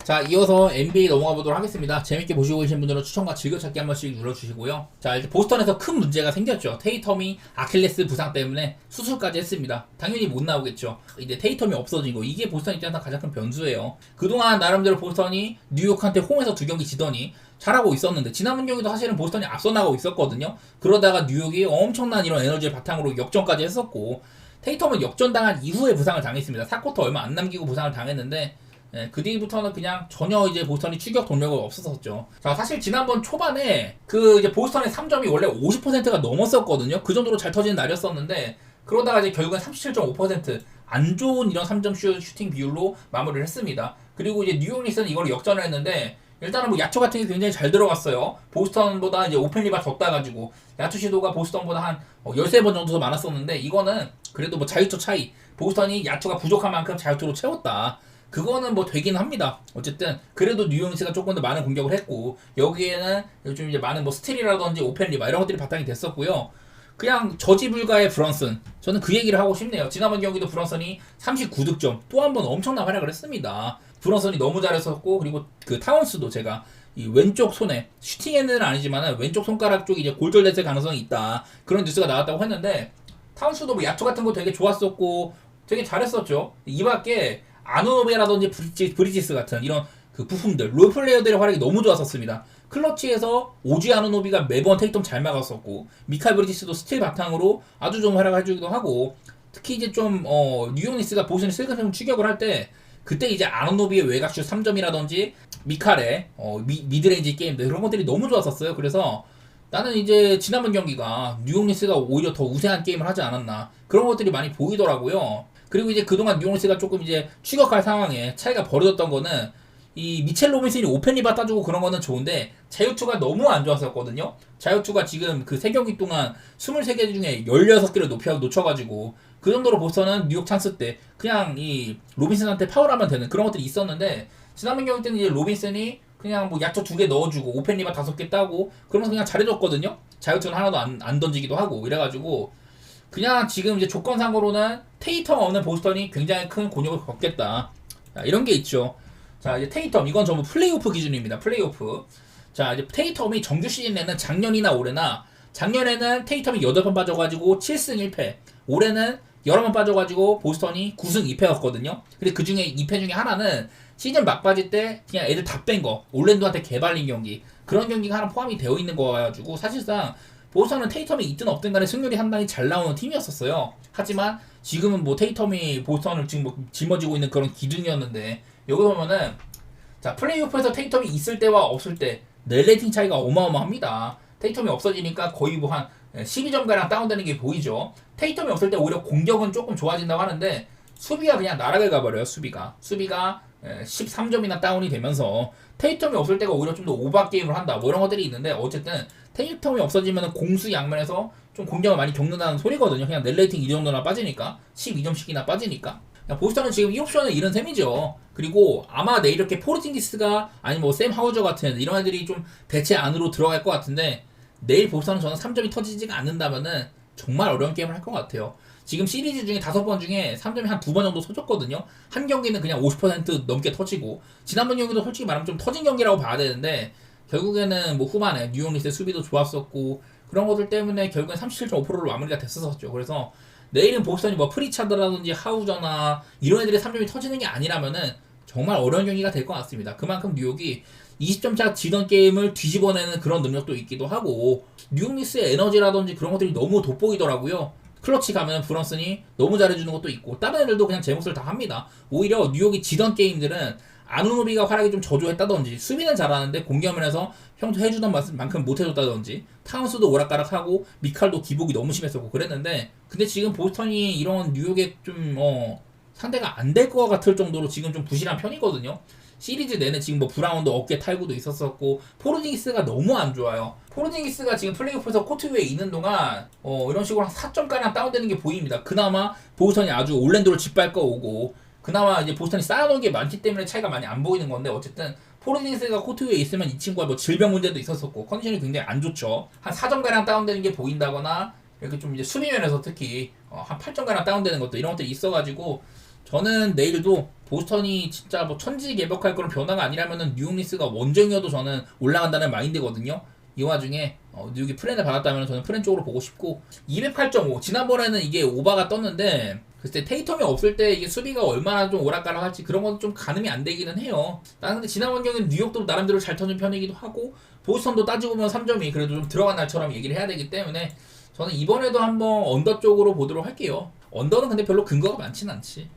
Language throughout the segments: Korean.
자, 이어서 NBA 넘어가 보도록 하겠습니다. 재밌게 보시고 계신 분들은 추천과 즐겨찾기 한 번씩 눌러주시고요. 자, 이제 보스턴에서 큰 문제가 생겼죠. 테이텀이 아킬레스 부상 때문에 수술까지 했습니다. 당연히 못 나오겠죠. 이제 테이텀이 없어진 거, 이게 보스턴 입장에서 가장 큰 변수예요. 그동안 나름대로 보스턴이 뉴욕한테 홈에서 2경기 지더니 잘하고 있었는데, 지난번 경기도 사실은 보스턴이 앞서 나가고 있었거든요. 그러다가 뉴욕이 엄청난 이런 에너지를 바탕으로 역전까지 했었고, 테이텀은 역전당한 이후에 부상을 당했습니다. 4쿼터 얼마 안 남기고 부상을 당했는데, 그 뒤부터는 그냥 전혀 이제 보스턴이 추격 동력이 없었었죠. 자, 사실 지난번 초반에 이제 보스턴의 3점이 원래 50%가 넘었었거든요. 그 정도로 잘 터지는 날이었었는데, 그러다가 이제 결국엔 37.5% 안 좋은 이런 3점 슈팅 비율로 마무리를 했습니다. 그리고 이제 뉴욕 닉스는 이걸 역전을 했는데, 일단은 뭐 야투 같은 게 굉장히 잘 들어갔어요. 보스턴보다 이제 오펜 리바 적다가지고 야투 시도가 보스턴보다 한 13번 정도 더 많았었는데, 이거는 그래도 뭐 자유투 차이, 보스턴이 야투가 부족한 만큼 자유투로 채웠다, 그거는 뭐 되긴 합니다. 어쨌든 그래도 뉴욕 닉스가 조금 더 많은 공격을 했고, 여기에는 요즘 이제 많은 뭐 스틸이라든지 오펜 리바 이런 것들이 바탕이 됐었고요. 그냥 저지불가의 브런슨, 저는 그 얘기를 하고 싶네요. 지난번 경기도 브런슨이 39득점, 또 한 번 엄청난 활약을 했습니다. 브런슨이 너무 잘했었고, 그리고 그 타운스도 제가 이 왼쪽 손에, 슈팅핸드는 아니지만 왼쪽 손가락 쪽이 이제 골절됐을 가능성이 있다, 그런 뉴스가 나왔다고 했는데, 타운스도 뭐 야투 같은 거 되게 좋았었고 되게 잘했었죠. 이 밖에 아누노비라든지 브리지스 같은 이런 그 부품들, 롤플레이어들의 활약이 너무 좋았었습니다. 클러치에서 오지 아누노비가 매번 테이텀 잘 막았었고, 미칼 브리지스도 스틸 바탕으로 아주 좋은 활약을 해주기도 하고, 특히 이제 좀 뉴욕 닉스가 보스턴이 슬금슬금 추격을 할 때, 그때 이제 아누노비의 외곽슛 3점이라든지 미칼의 미드레인지 게임들, 그런 것들이 너무 좋았었어요. 그래서 나는 이제 지난번 경기가 뉴욕 닉스가 오히려 더 우세한 게임을 하지 않았나, 그런 것들이 많이 보이더라고요. 그리고 이제 그동안 뉴욕 닉스가 조금 이제 추격할 상황에 차이가 벌어졌던 거는, 이 미첼 로빈슨이 오펜 리바 따주고 그런 거는 좋은데, 자유투가 너무 안 좋았었거든요. 자유투가 지금 그 3경기 동안 23개 중에 16개를 놓쳐가지고, 그 정도로 보스턴은 뉴욕 찬스 때 그냥 이 로빈슨한테 파울하면 되는 그런 것들이 있었는데, 지난번 경기 때는 이제 로빈슨이 그냥 뭐 야투 2개 넣어주고 오펜 리바 5개 따고 그러면서 그냥 잘해줬거든요. 자유투는 하나도 안 던지기도 하고 이래가지고, 그냥 지금 이제 조건상으로는 테이텀 없는 보스턴이 굉장히 큰 곤욕을 겪겠다, 자, 이런 게 있죠. 자, 이제 테이텀, 이건 전부 플레이오프 기준입니다. 플레이오프. 자, 이제 테이텀이 정규 시즌에는 작년이나 올해나, 작년에는 테이텀이 8번 빠져가지고 7승 1패, 올해는 여러 번 빠져가지고 보스턴이 9승 2패였거든요. 근데 그 중에 2패 중에 하나는 시즌 막바지 때 그냥 애들 다 뺀 거, 올랜도한테 개발린 경기, 그런 경기가 하나 포함이 되어 있는 거여가지고, 사실상 보스턴은 테이텀이 있든 없든 간에 승률이 상당히 잘 나오는 팀이었었어요. 하지만 지금은 뭐 테이텀이 보스턴을 지금 뭐 짊어지고 있는 그런 기둥이었는데, 여기 보면은, 자, 플레이오프에서 테이텀이 있을 때와 없을 때 넬레이팅 차이가 어마어마합니다. 테이텀이 없어지니까 거의 뭐 한 12점가량 다운되는 게 보이죠. 테이텀이 없을 때 오히려 공격은 조금 좋아진다고 하는데, 수비가 그냥 나락을 가버려요. 수비가 13점이나 다운이 되면서 테이텀이 없을 때가 오히려 좀 더 오버 게임을 한다, 뭐 이런 것들이 있는데, 어쨌든 테이텀이 없어지면 공수 양면에서 좀 공격을 많이 겪는다는 소리거든요. 그냥 넬레이팅 이 정도나 빠지니까, 12점씩이나 빠지니까. 보스턴은 지금 이 옵션을 잃은 셈이죠. 그리고 아마 내일 이렇게 포르징기스가, 아니 뭐 샘 하우저 같은 이런 애들이 좀 대체 안으로 들어갈 것 같은데, 내일 보스턴은 저는 3점이 터지지가 않는다면은 정말 어려운 게임을 할 것 같아요. 지금 시리즈 중에 5번 중에 3점이 한 2번 정도 터졌거든요. 한 경기는 그냥 50% 넘게 터지고, 지난번 경기도 솔직히 말하면 좀 터진 경기라고 봐야 되는데, 결국에는 뭐 후반에 뉴욕 닉스의 수비도 좋았었고 그런 것들 때문에 결국엔 37.5%로 마무리가 됐었죠. 그래서 내일은 보스턴이 뭐 프리차드라든지 하우저나 이런 애들의 3점이 터지는 게 아니라면은 정말 어려운 경기가 될 것 같습니다. 그만큼 뉴욕이 20점 차 지던 게임을 뒤집어내는 그런 능력도 있기도 하고, 뉴욕 닉스의 에너지라든지 그런 것들이 너무 돋보이더라고요. 클러치 가면 브런슨이 너무 잘해주는 것도 있고, 다른 애들도 그냥 제 몫을 다 합니다. 오히려 뉴욕이 지던 게임들은 아누노비가 활약이 좀 저조했다든지, 수비는 잘하는데 공격면에서 형도 해주던 만큼 못해줬다든지, 타운스도 오락가락하고 미칼도 기복이 너무 심했었고 그랬는데, 근데 지금 보스턴이 이런 뉴욕의 좀 상대가 안 될 것 같을 정도로 지금 좀 부실한 편이거든요. 시리즈 내내 지금 뭐 브라운도 어깨 탈구도 있었었고, 포르징기스가 너무 안 좋아요. 포르징기스가 지금 플레이오프에서 코트 위에 있는 동안 이런 식으로 한 4점가량 다운되는 게 보입니다. 그나마 보스턴이 아주 올랜도를 짓밟고 오고, 그나마 이제 보스턴이 쌓아놓은 게 많기 때문에 차이가 많이 안 보이는 건데, 어쨌든 포르징기스가 코트 위에 있으면 이 친구가 뭐 질병 문제도 있었었고 컨디션이 굉장히 안 좋죠. 한 4점가량 다운되는 게 보인다거나, 이렇게 좀 이제 수비면에서 특히 한 8점가량 다운되는 것도, 이런 것들이 있어가지고 저는 내일도 보스턴이 진짜 뭐 천지개벽할 그런 변화가 아니라면은 뉴욕 니스가 원정이어도 저는 올라간다는 마인드거든요. 이 와중에 뉴욕이 프렌을 받았다면 저는 프렌 쪽으로 보고 싶고 208.5 지난번에는 이게 오바가 떴는데 그때 테이텀이 없을 때 이게 수비가 얼마나 좀 오락가락할지 그런 건 좀 가늠이 안 되기는 해요. 나는 근데 지난번 경기는 뉴욕도 나름대로 잘 터진 편이기도 하고 보스턴도 따지고 보면 3점이 그래도 좀 들어간 날처럼 얘기를 해야 되기 때문에 저는 이번에도 한번 언더 쪽으로 보도록 할게요. 언더는 근데 별로 근거가 많진 않지.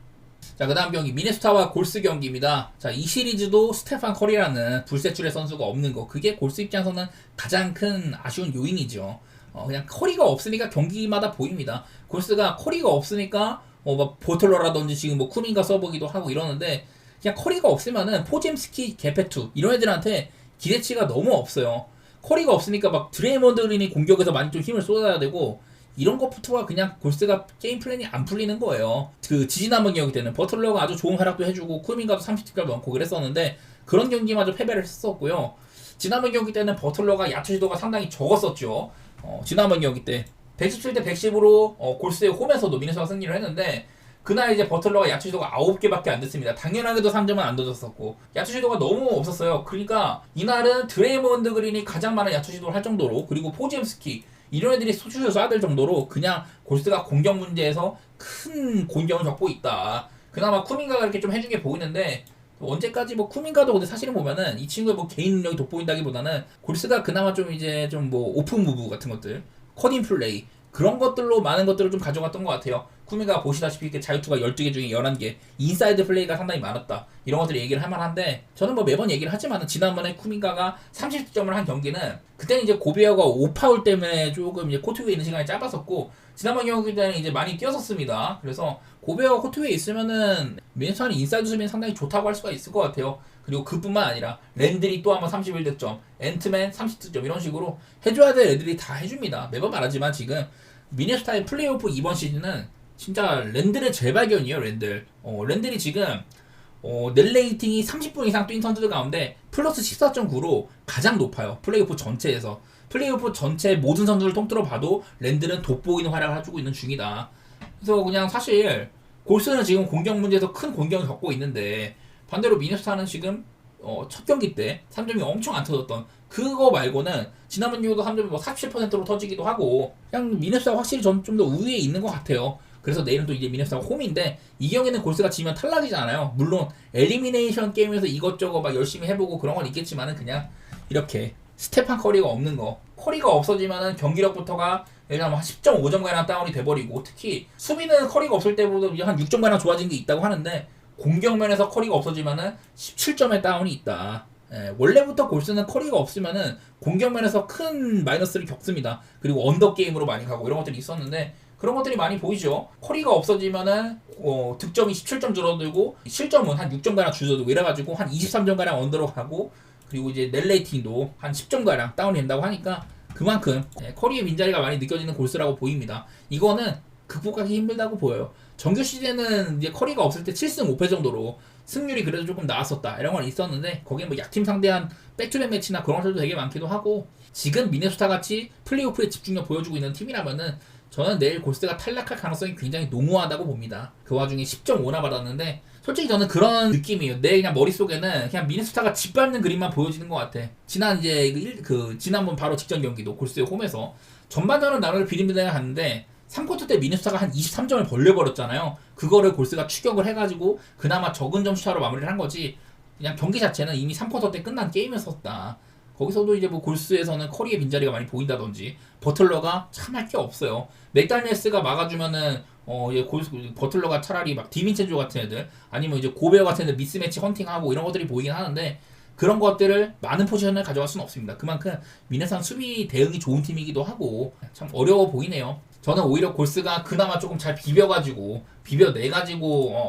자, 그 다음 경기 미네소타와 골스 경기입니다. 자, 이 시리즈도 스테판 커리라는 불세출의 선수가 없는 거 그게 골스 입장에서는 가장 큰 아쉬운 요인이죠. 그냥 커리가 없으니까 경기마다 보입니다. 골스가 커리가 없으니까 막 보틀러라든지 지금 뭐 쿠민가 써보기도 하고 이러는데 그냥 커리가 없으면은 포잼스키, 게페투 이런 애들한테 기대치가 너무 없어요. 커리가 없으니까 막 드레이먼드 그린이 공격에서 많이 좀 힘을 쏟아야 되고 이런 것부터가 그냥 골스가 게임 플랜이 안 풀리는 거예요. 그 지지난번 경기 때는 버틀러가 아주 좋은 활약도 해주고 쿠민가도 30득점 넣고 그랬었는데 그런 경기마저 패배를 했었고요. 지난번 경기 때는 버틀러가 야투 시도가 상당히 적었었죠. 지난번 경기 때 117대 110으로 골스의 홈에서도 미네소타가 승리를 했는데 그날 이제 버틀러가 야투 시도가 9개밖에 안 됐습니다. 당연하게도 3점은 안 던졌었고 야투 시도가 너무 없었어요. 그러니까 이날은 드레이먼드 그린이 가장 많은 야투 시도를 할 정도로 그리고 포지엠스키 이런 애들이 수슛을 쏴야 될 정도로 그냥 골스가 공격 문제에서 큰 곤경을 겪고 있다. 그나마 쿠민가가 이렇게 좀 해준 게 보이는데 언제까지 뭐 쿠민가도 근데 사실은 보면은 이 친구의 뭐 개인 능력이 돋보인다기보다는 골스가 그나마 좀 이제 좀 뭐 오픈 무브 같은 것들 컷인 플레이 그런 것들로 많은 것들을 좀 가져갔던 것 같아요. 쿠미가 보시다시피 이렇게 자유투가 12개 중에 11개 인사이드 플레이가 상당히 많았다 이런 것들을 얘기를 할 만한데 저는 뭐 매번 얘기를 하지만 지난번에 쿠미가가 30득점을 한 경기는 그때는 이제 고베어가 5파울 때문에 조금 이제 코트 위에 있는 시간이 짧았었고 지난번 경기 때는 이제 많이 뛰었었습니다. 그래서 고베어가 코트 위에 있으면은 미네소타는 인사이드 수비는 상당히 좋다고 할 수가 있을 것 같아요. 그리고 그뿐만 아니라 랜들이 또 한번 31득점 앤트맨 30득점 이런 식으로 해줘야 될 애들이 다 해줍니다. 매번 말하지만 지금 미네소타의 플레이오프 이번 시즌은 진짜 랜들의 재발견이에요. 랜들이 지금 net 레이팅이 30분 이상 뛴 선수들 가운데 플러스 14.9로 가장 높아요. 플레이오프 전체에서 플레이오프 전체 모든 선수를 통틀어 봐도 랜들은 돋보이는 활약을 해주고 있는 중이다. 그래서 그냥 사실 골스는 지금 공격 문제에서 큰 공격을 겪고 있는데 반대로 미네소타는 지금 첫 경기 때 3점이 엄청 안 터졌던 그거 말고는 지난번 이후도 3점이 뭐 47%로 터지기도 하고 그냥 미네소타가 확실히 좀 더 우위에 있는 것 같아요. 그래서 내일은 또 이제 미네소타가 홈인데 이 경기는 골스가 지면 탈락이잖아요. 물론 엘리미네이션 게임에서 이것저것 막 열심히 해보고 그런 건 있겠지만은 그냥 이렇게 스테판 커리가 없는 거 커리가 없어지면은 경기력부터가 예를 들면 한 10.5점가량 다운이 돼버리고 특히 수비는 커리가 없을 때보다 한 6점가량 좋아진 게 있다고 하는데 공격면에서 커리가 없어지면은 17점의 다운이 있다. 원래부터 골스는 커리가 없으면은 공격면에서 큰 마이너스를 겪습니다. 그리고 언더 게임으로 많이 가고 이런 것들이 있었는데 그런 것들이 많이 보이죠. 커리가 없어지면은 득점이 17점 줄어들고 실점은 한 6점가량 줄어들고 이래가지고 한 23점가량 언더로 가고 그리고 이제 net 레이팅도 한 10점가량 다운이 된다고 하니까 그만큼 커리의 빈자리가 많이 느껴지는 골스라고 보입니다. 이거는 극복하기 힘들다고 보여요. 정규 시즌에는 이제 커리가 없을 때 7승 5패 정도로 승률이 그래도 조금 나았었다 이런 건 있었는데 거기에 뭐 약팀 상대한 백투백 매치나 그런 것들도 되게 많기도 하고 지금 미네소타 같이 플레이오프에 집중력 보여주고 있는 팀이라면은 저는 내일 골스가 탈락할 가능성이 굉장히 농후하다고 봅니다. 그 와중에 10.5나 받았는데 솔직히 저는 그런 느낌이에요. 내 그냥 머릿속에는 그냥 미네소타가 짓밟는 그림만 보여지는 것 같아. 지난번 바로 직전 경기도 골스의 홈에서 전반전은 나를 비린비린하게 갔는데 3쿼터 때 미네소타가 한 23점을 벌려버렸잖아요. 그거를 골스가 추격을 해가지고 그나마 적은 점수차로 마무리를 한 거지 그냥 경기 자체는 이미 3쿼터 때 끝난 게임이었었다. 거기서도 이제 뭐 골스에서는 커리의 빈자리가 많이 보인다든지 버틀러가 참 할 게 없어요. 맥달리스가 막아주면은 버틀러가 차라리 막 디민첸조 같은 애들 아니면 이제 고베어 같은 애들 미스매치 헌팅하고 이런 것들이 보이긴 하는데 그런 것들을 많은 포지션을 가져갈 수는 없습니다. 그만큼 미네소타는 수비 대응이 좋은 팀이기도 하고 참 어려워 보이네요. 저는 오히려 골스가 그나마 조금 잘 비벼내가지고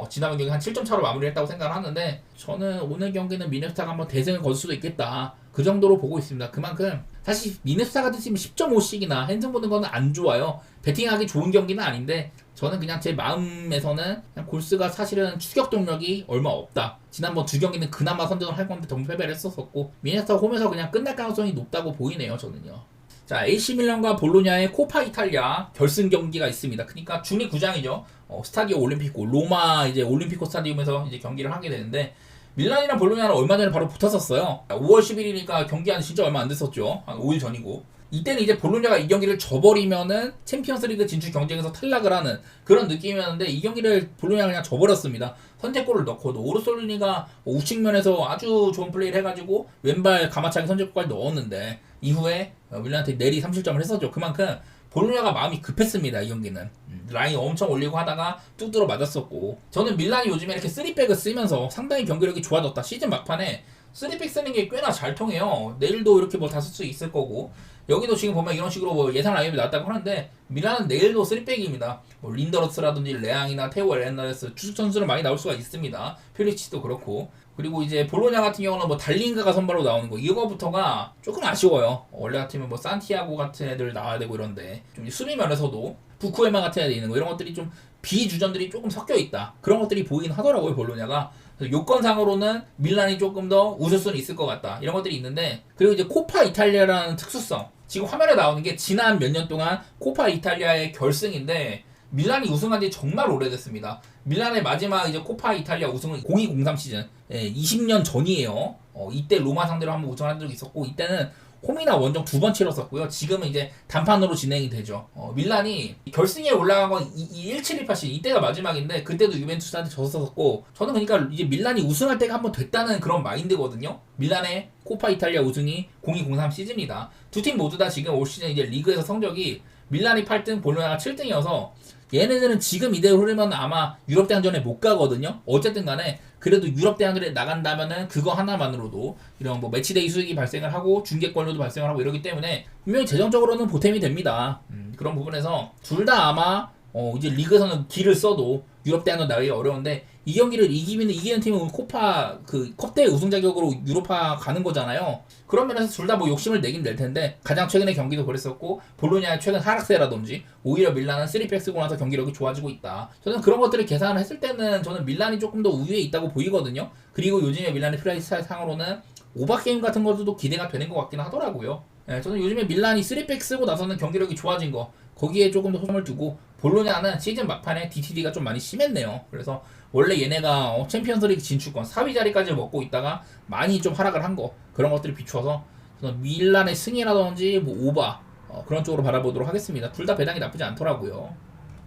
지난번 경기 한 7점 차로 마무리했다고 생각을 하는데 저는 오늘 경기는 미네소타가 한번 대승을 거둘 수도 있겠다. 그 정도로 보고 있습니다. 그만큼 사실 미네소타 같은 팀이 10.5씩이나 핸승 보는 거는 안 좋아요. 배팅하기 좋은 경기는 아닌데 저는 그냥 제 마음에서는 그냥 골스가 사실은 추격 동력이 얼마 없다. 지난번 두 경기는 그나마 선전을 할 건데 너무 패배를 했었었고 미네소타 홈에서 그냥 끝날 가능성이 높다고 보이네요. 저는요. 자, AC 밀란과 볼로냐의 코파 이탈리아 결승 경기가 있습니다. 그러니까 중립 구장이죠. 스타디오 올림피코 로마 이제 올림피코 스타디움에서 이제 경기를 하게 되는데 밀란이랑 볼로냐는 얼마 전에 바로 붙었었어요. 5월 10일이니까 경기한 진짜 얼마 안 됐었죠. 한 5일 전이고. 이때는 이제 볼로냐가 이 경기를 져버리면은 챔피언스리그 진출 경쟁에서 탈락을 하는 그런 느낌이었는데 이 경기를 볼로냐가 그냥 져버렸습니다. 선제골을 넣고도 오르솔리니가 우측 면에서 아주 좋은 플레이를 해가지고 왼발 가마차기 선제골까지 넣었는데 이후에 밀란한테 내리 3실점을 했었죠. 그만큼 볼로냐가 마음이 급했습니다. 이 경기는 라인 엄청 올리고 하다가 뚜드러 맞았었고 저는 밀란이 요즘에 이렇게 3백을 쓰면서 상당히 경기력이 좋아졌다. 시즌 막판에 3백 쓰는 게 꽤나 잘 통해요. 내일도 이렇게 뭐 다 쓸 수 있을 거고 여기도 지금 보면 이런 식으로 뭐 예상 라인업이 나왔다고 하는데 밀란은 내일도 3백입니다. 뭐 린더러스라든지 레앙이나 테오 엘레나레스 주축 선수는 많이 나올 수가 있습니다. 퓨리치도 그렇고 그리고 이제 볼로냐 같은 경우는 뭐 달링가가 선발로 나오는 거 이거부터가 조금 아쉬워요. 원래 같으면 뭐 산티아고 같은 애들 나와야 되고 이런데 좀 수비 면에서도 부쿠에마 같은 애들 있는 거 이런 것들이 좀 비주전들이 조금 섞여 있다. 그런 것들이 보이긴 하더라고요 볼로냐가. 요건상으로는 밀란이 조금 더 웃을 수는 있을 것 같다. 이런 것들이 있는데 그리고 이제 코파 이탈리아라는 특수성 지금 화면에 나오는 게 지난 몇 년 동안 코파 이탈리아의 결승인데 밀란이 우승한 지 정말 오래됐습니다. 밀란의 마지막 이제 코파 이탈리아 우승은 0203 시즌 20년 전이에요. 이때 로마 상대로 한번 우승한 적이 있었고 이때는 홈이나 원정 2번 치렀었고요. 지금은 이제 단판으로 진행이 되죠. 밀란이 결승에 올라간 건 1718 시즌 이때가 마지막인데 그때도 유벤투스한테 졌었고 저는 그러니까 이제 밀란이 우승할 때가 한번 됐다는 그런 마인드거든요. 밀란의 코파 이탈리아 우승이 0203 시즌이다. 두 팀 모두 다 지금 올 시즌 이제 리그에서 성적이 밀란이 8등, 볼로냐가 7등이어서 얘네들은 지금 이대로 흐르면 아마 유럽 대항전에 못 가거든요. 어쨌든 간에 그래도 유럽 대항전에 나간다면은 그거 하나만으로도 이런 뭐 매치데이 수익이 발생을 하고 중계권료도 발생을 하고 이러기 때문에 분명히 재정적으로는 보탬이 됩니다. 그런 부분에서 둘 다 아마 이제 리그에서는 길을 써도 유럽 대항전 나가기 어려운데 이 경기를 이기는 팀은 코파 그 컵대회 우승 자격으로 유로파 가는 거잖아요. 그런 면에서 둘 다 뭐 욕심을 내긴 낼 텐데 가장 최근의 경기도 그랬었고 볼로냐의 최근 하락세라든지 오히려 밀란은 3백 쓰고 나서 경기력이 좋아지고 있다. 저는 그런 것들을 계산을 했을 때는 저는 밀란이 조금 더 우위에 있다고 보이거든요. 그리고 요즘에 밀란의 프라이스 상으로는 오버게임 같은 것도 기대가 되는 것 같긴 하더라고요. 저는 요즘에 밀란이 3백 쓰고 나서는 경기력이 좋아진 거 거기에 조금 더 초점을 두고 볼로냐는 시즌 막판에 DTD가 좀 많이 심했네요. 그래서 원래 얘네가 챔피언스리그 진출권 4위 자리까지 먹고 있다가 많이 좀 하락을 한 거 그런 것들을 비추어서 저는 밀란의 승이라든지 뭐 오바 그런 쪽으로 바라보도록 하겠습니다. 둘 다 배당이 나쁘지 않더라고요.